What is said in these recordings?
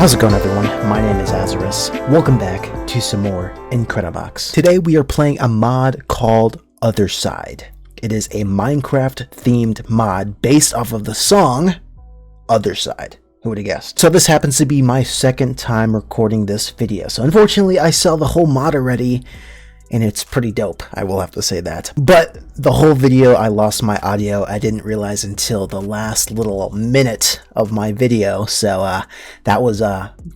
How's it going, everyone? My name is Azarus. Welcome back to some more Incredibox. Today we are playing a mod called Otherside. It is a Minecraft themed mod based off of the song Otherside. Who would have guessed? So this happens to be my second time recording this video. So unfortunately I saw the whole mod already, and it's pretty dope, I will have to say that. But the whole video, I lost my audio. I didn't realize until the last little minute of my video, so that was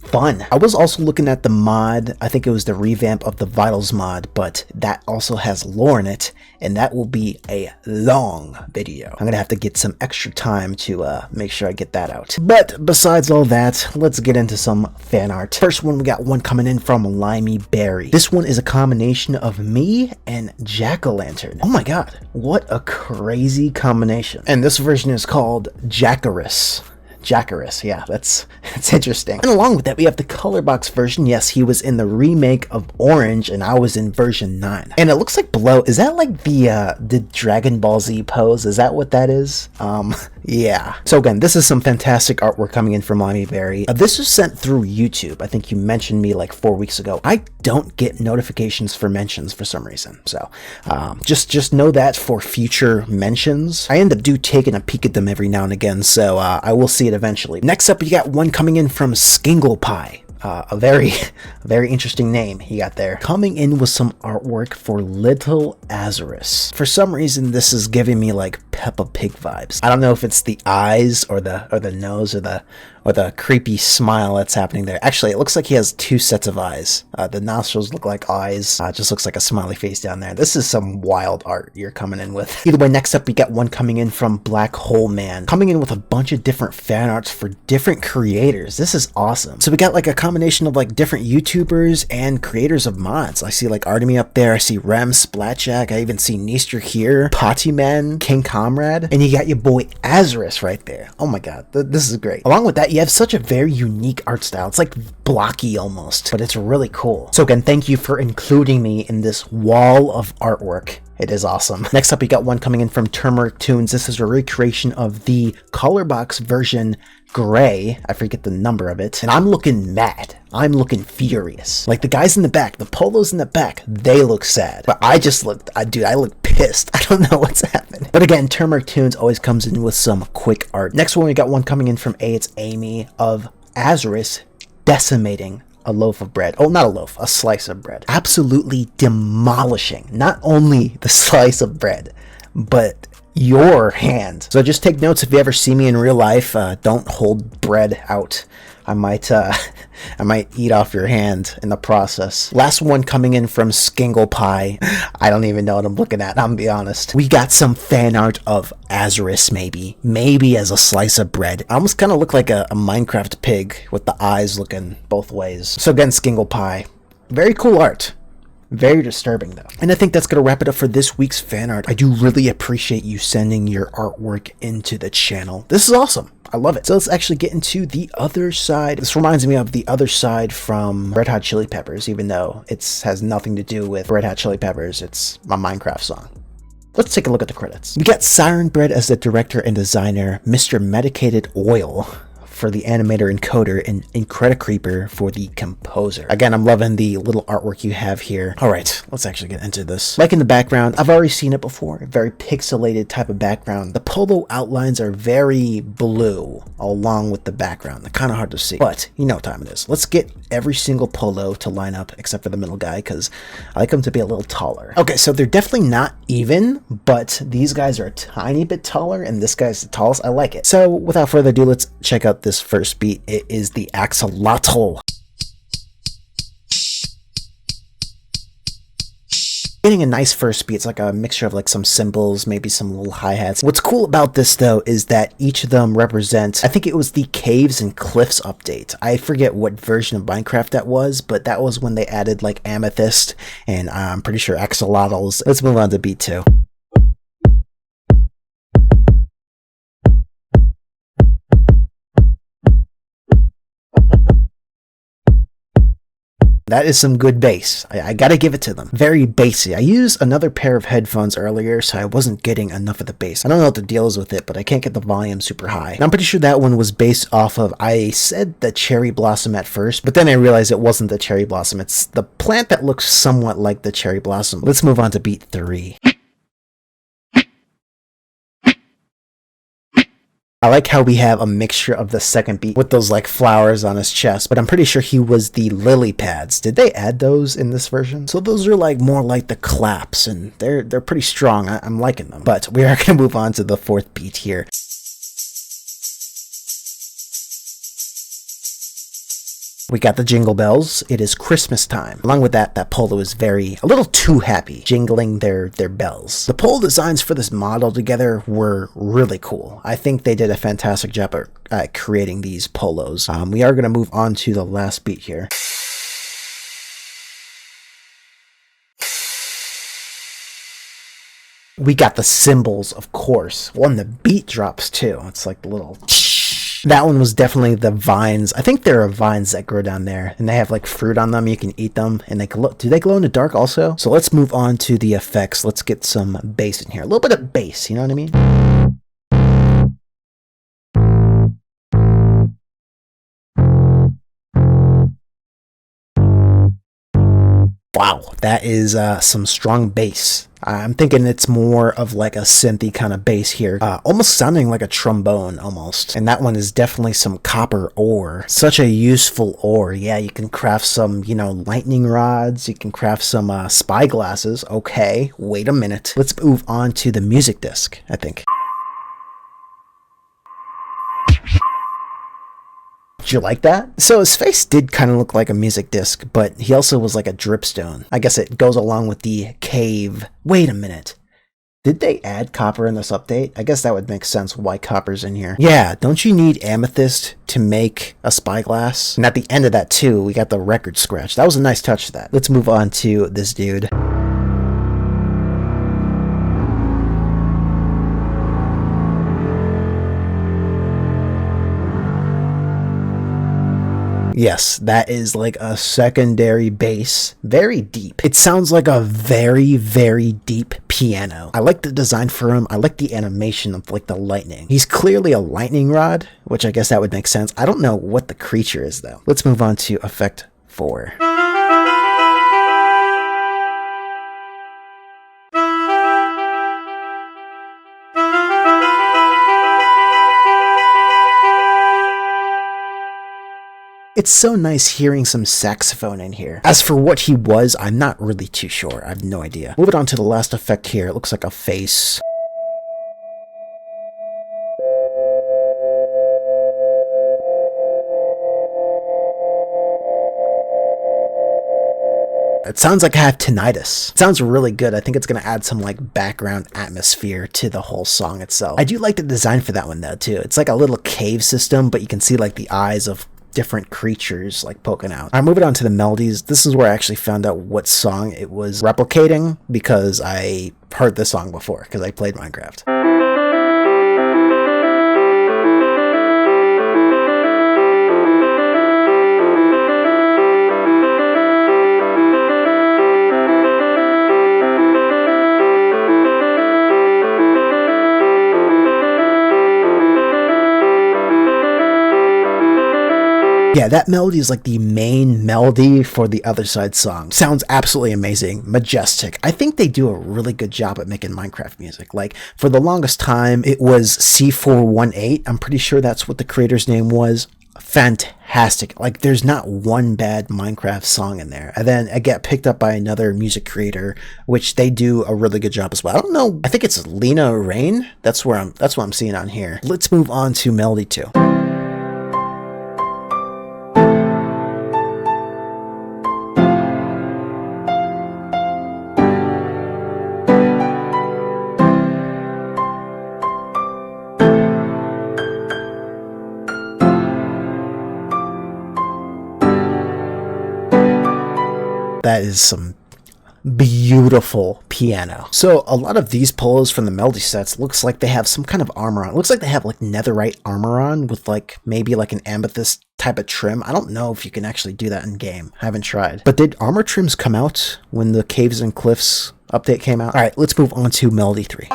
fun. I was also looking at the mod. I think it was the revamp of the Vitals mod, but that also has lore in it, and that will be a long video. I'm gonna have to get some extra time to make sure I get that out. But besides all that, let's get into some fan art. First one, we got one coming in from Limey Berry. This one is a combination of me and Jack-o'-lantern. Oh my god, what a crazy combination. And this version is called Azarus. Azarus, yeah, that's interesting. And along with that, we have the color box version. Yes, he was in the remake of Orange, and I was in version 9. And it looks like below, is that like the Dragon Ball Z pose? Is that what that is? Yeah. So again, this is some fantastic artwork coming in from Limey Berry. This was sent through YouTube. I think you mentioned me like 4 weeks ago. I don't get notifications for mentions for some reason. So just know that for future mentions. I end up taking a peek at them every now and again, so I will see it eventually. Next up, you got one coming in from Skinglepie. A very interesting name he got there. Coming in with some artwork for Little Azarus. For some reason, this is giving me like Peppa Pig vibes. I don't know if it's the eyes or the nose or the creepy smile that's happening there. Actually, it looks like he has two sets of eyes. The nostrils look like eyes. Just looks like a smiley face down there. This is some wild art you're coming in with. Either way, next up we got one coming in from Black Hole Man. Coming in with a bunch of different fan arts for different creators. This is awesome. So we got like a combination of like different YouTubers and creators of mods. I see like Artemy up there. I see Rem, Splatjack. I even see Neaster here. Pottyman, King Comrade. And you got your boy Azarus right there. Oh my god, this is great. Along with that, you have such a very unique art style. It's like blocky almost, but it's really cool. So again, thank you for including me in this wall of artwork. It is awesome. Next up, we got one coming in from Turmeric Tunes. This is a recreation of the color box version gray. I forget the number of it. And I'm looking mad. I'm looking furious. Like the guys in the back, the polos in the back, they look sad. But I just look, dude, I look pissed. I don't know what's happening. But again, Turmeric Tunes always comes in with some quick art. Next one, we got one coming in from It's Amy of Azarus decimating a loaf of bread. Oh, not a loaf, a slice of bread. Absolutely demolishing not only the slice of bread, but your hand. So just take notes if you ever see me in real life. Don't hold bread out. I might eat off your hand in the process. Last one coming in from Skinglepie. I don't even know what I'm looking at, I'm gonna be honest. We got some fan art of Azarus, maybe as a slice of bread. I almost kind of look like a Minecraft pig with the eyes looking both ways. So again, Skinglepie, very cool art. Very disturbing though. And I think that's gonna wrap it up for this week's fan art. I do really appreciate you sending your artwork into the channel. This is awesome. I love it. So let's actually get into the other side. This reminds me of the other side from Red Hot Chili Peppers, even though it has nothing to do with Red Hot Chili Peppers. It's my Minecraft song. Let's take a look at the credits. We got Siren Bread as the director and designer, Mr. Medicated Oil for the animator and coder, and Incredicreeper for the composer. Again, I'm loving the little artwork you have here. All right, let's actually get into this. Like in the background, I've already seen it before. A very pixelated type of background. The polo outlines are very blue along with the background. They're kind of hard to see, but you know what time it is. Let's get every single polo to line up except for the middle guy, because I like them to be a little taller. Okay, so they're definitely not even, but these guys are a tiny bit taller, and this guy's the tallest. I like it. So without further ado, let's check out this first beat. It is the axolotl. Getting a nice first beat. It's like a mixture of like some cymbals, maybe some little hi-hats. What's cool about this though is that each of them represents, I think it was the Caves and Cliffs update. I forget what version of Minecraft that was, but that was when they added like amethyst and I'm pretty sure axolotls. Let's move on to beat 2. That is some good bass. I gotta give it to them. Very bassy. I used another pair of headphones earlier, so I wasn't getting enough of the bass. I don't know what the deal is with it, but I can't get the volume super high. And I'm pretty sure that one was based off of, I said the cherry blossom at first, but then I realized it wasn't the cherry blossom. It's the plant that looks somewhat like the cherry blossom. Let's move on to beat 3. I like how we have a mixture of the second beat with those like flowers on his chest, but I'm pretty sure he was the lily pads. Did they add those in this version? So those are like more like the claps, and they're pretty strong. I'm liking them. But we are going to move on to the 4th beat here. We got the jingle bells. It is Christmas time. Along with that polo is a little too happy, jingling their bells. The pole designs for this mod altogether were really cool. I think they did a fantastic job at creating these polos. We are going to move on to the last beat here. We got the cymbals, of course. Well, and the beat drops too. It's like the little... That one was definitely the vines. I think there are vines that grow down there, and they have like fruit on them. You can eat them, and they glow. Do they glow in the dark also? So let's move on to the effects. Let's get some bass in here. A little bit of bass, you know what I mean? Wow, that is some strong bass. I'm thinking it's more of like a synthy kind of bass here, almost sounding like a trombone almost. And that one is definitely some copper ore. Such a useful ore. Yeah, you can craft some, lightning rods. You can craft some spyglasses. Okay, wait a minute. Let's move on to the music disc, I think. Did you like that? So his face did kind of look like a music disc, but he also was like a dripstone. I guess it goes along with the cave. Wait a minute. Did they add copper in this update? I guess that would make sense why copper's in here. Yeah, don't you need amethyst to make a spyglass? And at the end of that too, we got the record scratch. That was a nice touch to that. Let's move on to this dude. Yes, that is like a secondary bass, very deep. It sounds like a very, very deep piano. I like the design for him. I like the animation of like the lightning. He's clearly a lightning rod, which I guess that would make sense. I don't know what the creature is though. Let's move on to effect 4. It's so nice hearing some saxophone in here. As for what he was, I'm not really too sure. I have no idea. Moving on to the last effect here. It looks like a face. It sounds like I have tinnitus. It sounds really good. I think it's going to add some like background atmosphere to the whole song itself. I do like the design for that one though too. It's like a little cave system, but you can see like the eyes of different creatures like poking out. Alright, moving on to the melodies. This is where I actually found out what song it was replicating, because I heard this song before because I played Minecraft. Yeah, that melody is like the main melody for the Otherside song. Sounds absolutely amazing, majestic. I think they do a really good job at making Minecraft music. Like, for the longest time, it was C418. I'm pretty sure that's what the creator's name was. Fantastic. Like, there's not one bad Minecraft song in there. And then I get picked up by another music creator, which they do a really good job as well. I don't know. I think it's Lena Rain. That's what I'm seeing on here. Let's move on to Melody 2. That is some beautiful piano. So a lot of these polos from the Melody sets looks like they have some kind of armor on. It looks like they have like netherite armor on with like maybe like an amethyst type of trim. I don't know if you can actually do that in game. I haven't tried. But did armor trims come out when the Caves and Cliffs update came out? All right, let's move on to Melody 3.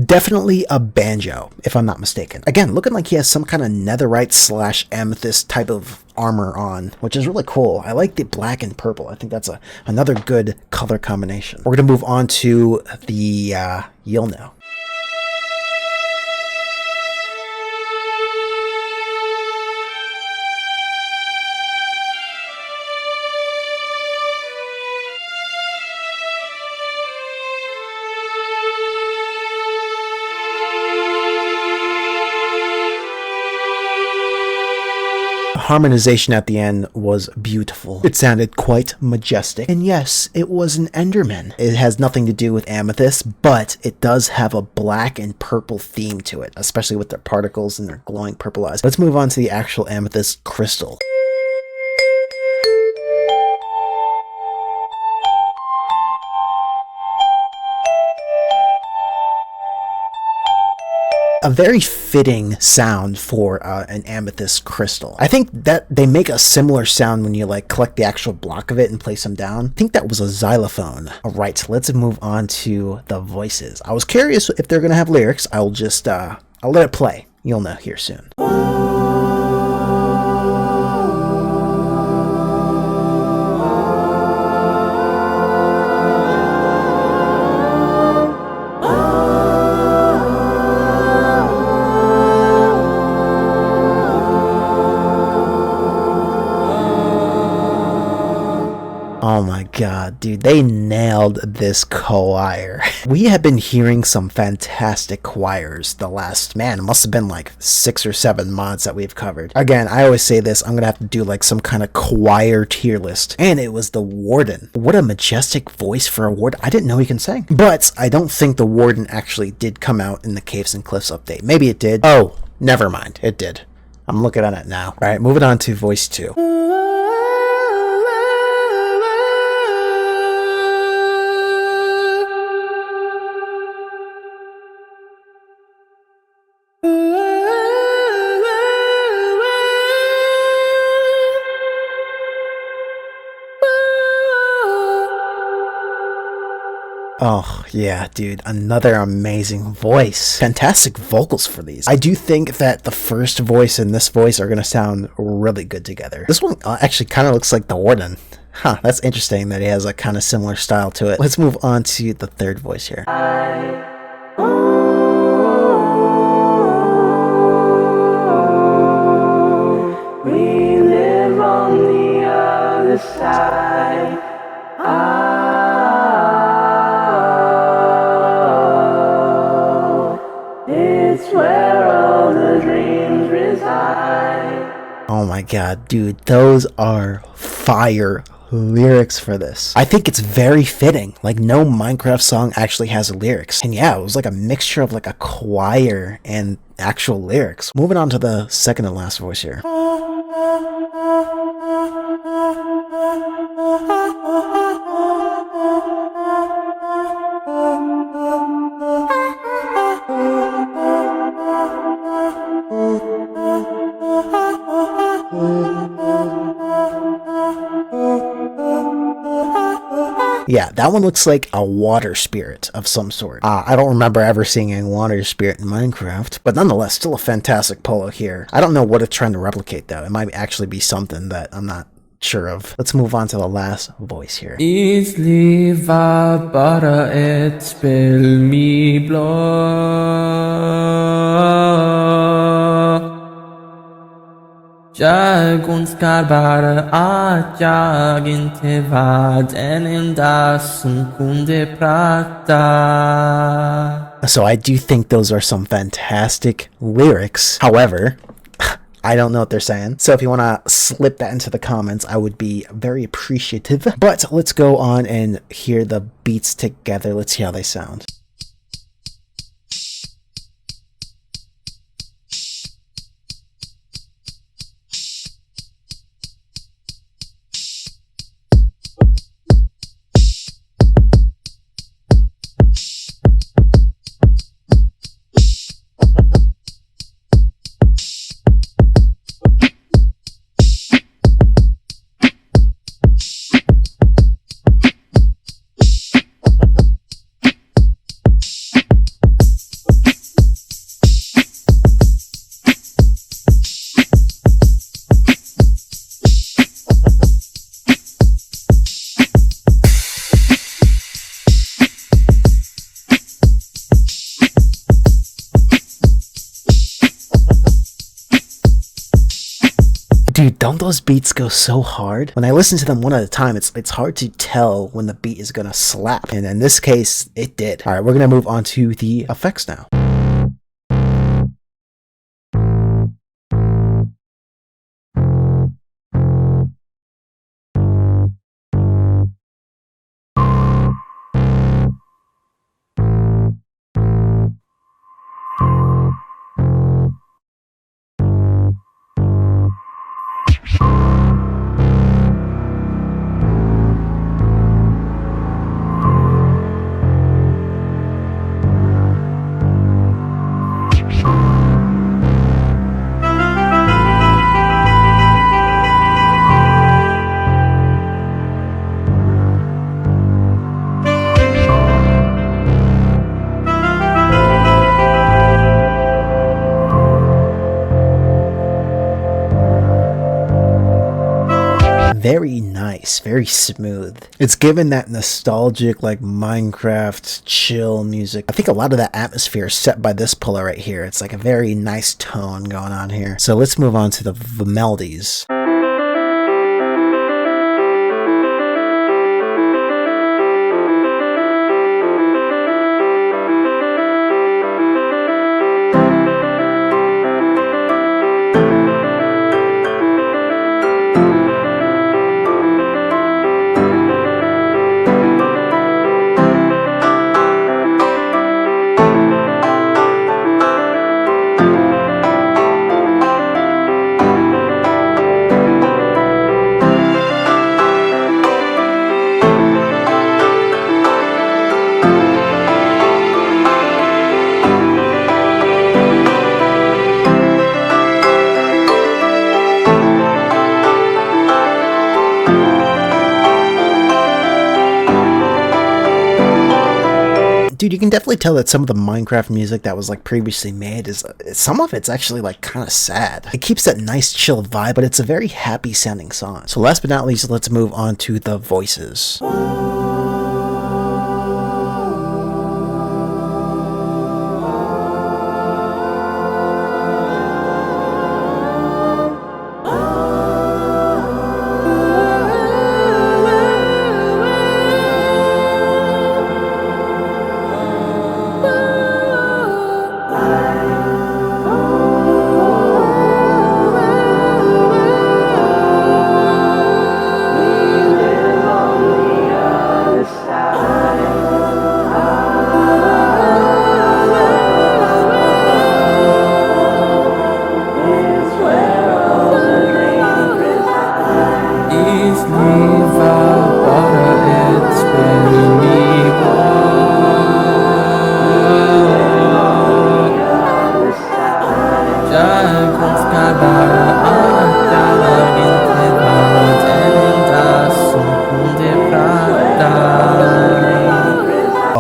Definitely a banjo, if I'm not mistaken. Again, looking like he has some kind of netherite / amethyst type of armor on, which is really cool. I like the black and purple. I think that's another good color combination. We're going to move on to the Yilno. Harmonization at the end was beautiful. It sounded quite majestic. And yes, it was an Enderman. It has nothing to do with amethyst, but it does have a black and purple theme to it, especially with their particles and their glowing purple eyes. Let's move on to the actual amethyst crystal. A very fitting sound for an amethyst crystal. I think that they make a similar sound when you like collect the actual block of it and place them down. I think that was a xylophone. All right, let's move on to the voices. I was curious if they're gonna have lyrics. I'll just I'll let it play. You'll know here soon. Oh my god, dude, they nailed this choir. We have been hearing some fantastic choirs the last, man, it must have been like 6 or 7 mods that we've covered. Again, I always say this, I'm gonna have to do like some kind of choir tier list. And it was the Warden. What a majestic voice for a Warden. I didn't know he can sing. But I don't think the Warden actually did come out in the Caves and Cliffs update. Maybe it did. Oh, never mind, it did. I'm looking at it now. All right, moving on to voice 2. Oh, yeah, dude, another amazing voice. Fantastic vocals for these. I do think that the first voice and this voice are going to sound really good together. This one actually kind of looks like the Warden. Huh, that's interesting that he has a kind of similar style to it. Let's move on to the third voice here. We live on the other side. Oh my god, dude, those are fire lyrics for this. I think it's very fitting. Like, no Minecraft song actually has lyrics. And yeah, it was like a mixture of like a choir and actual lyrics. Moving on to the second and last voice here. Yeah, that one looks like a water spirit of some sort. I don't remember ever seeing a water spirit in Minecraft, but nonetheless, still a fantastic polo here. I don't know what it's trying to replicate though. It might actually be something that I'm not sure of. Let's move on to the last voice here. So I do think those are some fantastic lyrics. However, I don't know what they're saying. So if you want to slip that into the comments, I would be very appreciative. But let's go on and hear the beats together. Let's see how they sound. Dude, don't those beats go so hard? When I listen to them one at a time, it's hard to tell when the beat is gonna slap. And in this case, it did. All right, we're gonna move on to the effects now. Very nice, very smooth. It's given that nostalgic, like Minecraft chill music. I think a lot of that atmosphere is set by this pillar right here. It's like a very nice tone going on here. So let's move on to the melodies. Dude, you can definitely tell that some of the Minecraft music that was like previously made is some of it's actually like kind of sad. It keeps that nice chill vibe, but it's a very happy sounding song. So last but not least, let's move on to the voices.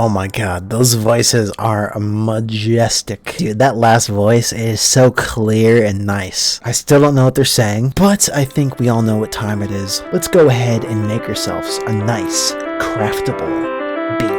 Oh my god, those voices are majestic. Dude, that last voice is so clear and nice. I still don't know what they're saying, but I think we all know what time it is. Let's go ahead and make ourselves a nice, craftable beat.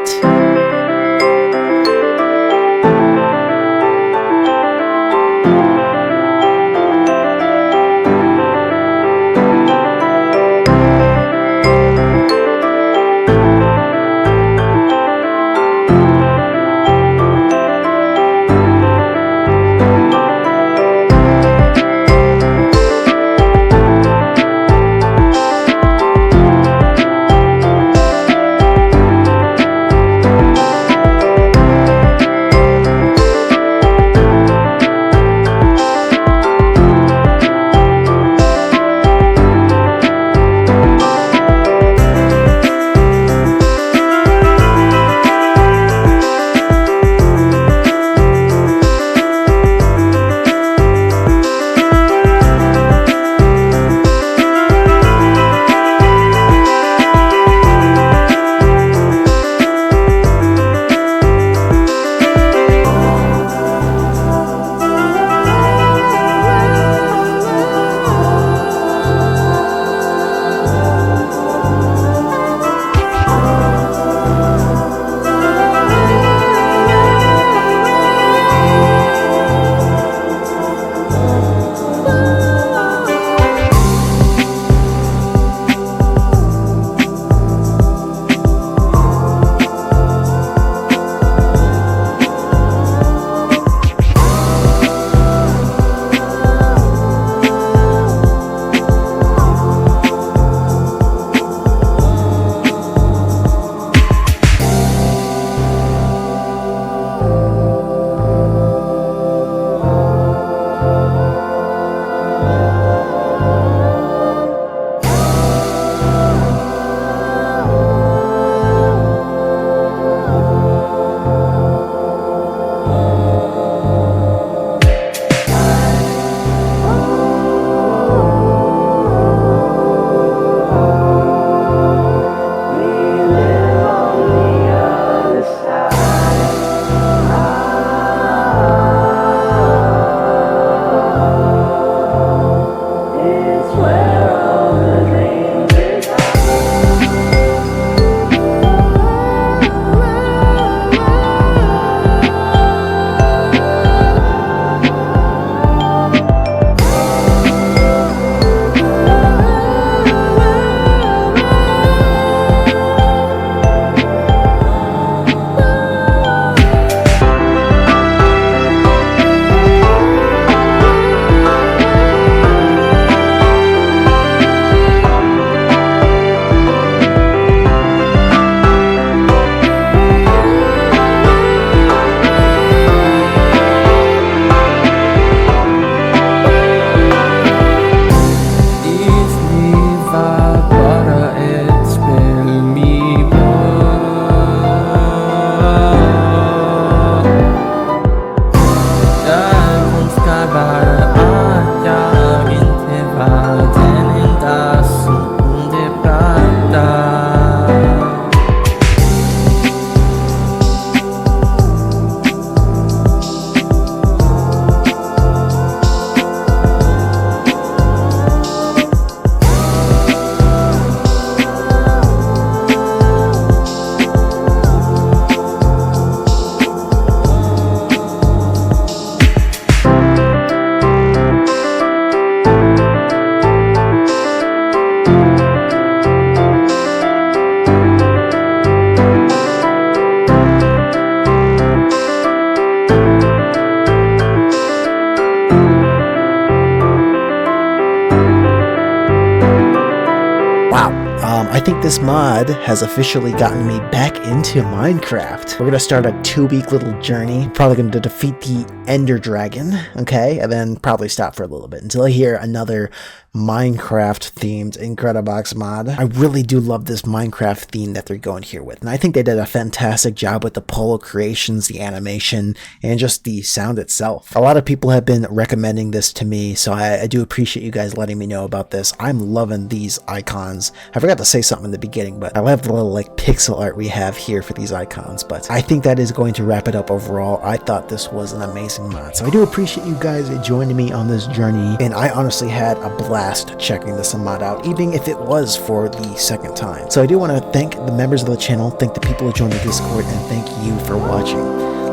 I think this mod has officially gotten me back into Minecraft. We're gonna start a 2-week little journey. Probably gonna defeat the Ender Dragon, okay? And then probably stop for a little bit until I hear another Minecraft-themed Incredibox mod. I really do love this Minecraft theme that they're going here with, and I think they did a fantastic job with the polo creations, the animation, and just the sound itself. A lot of people have been recommending this to me, so I do appreciate you guys letting me know about this. I'm loving these icons. I forgot to say something in the beginning, but I love the little like pixel art we have here for these icons, but I think that is going to wrap it up overall. I thought this was an amazing mod, so I do appreciate you guys joining me on this journey, and I honestly had a blast checking this mod out, even if it was for the second time. So I do want to thank the members of the channel, thank the people who joined the Discord, and thank you for watching.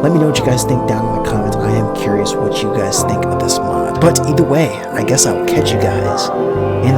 Let me know what you guys think down in the comments. I am curious what you guys think of this mod. But either way, I guess I'll catch you guys in